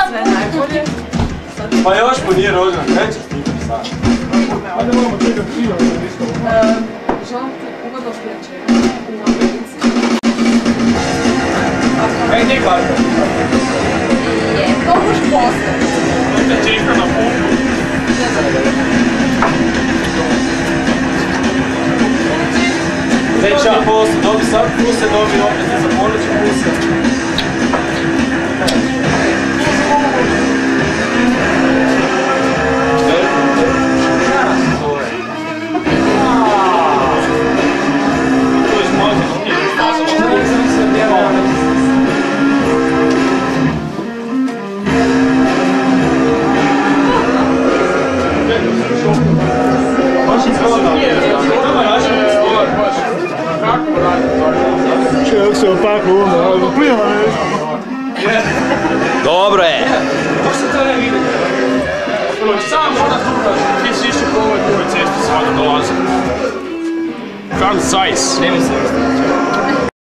Sve najbolje. Pa još mu nije rođen, neće snimati sad. Ajde moramo čekati prije da iskamo. Želim ti ugodno večer u Americi. Ej, nije karta. Je, to možeš poslati. To te čeka na putu. Veća posle, dobi sad puse, dobi opet za ponoći puse. Čovjek se opako onda, ali plima nešto. Dobro je. Možda to ne vidi. Sam ona tu, ti si išli po ovoj cesti sada dolazi. Franz Zeiss. Ne mislim.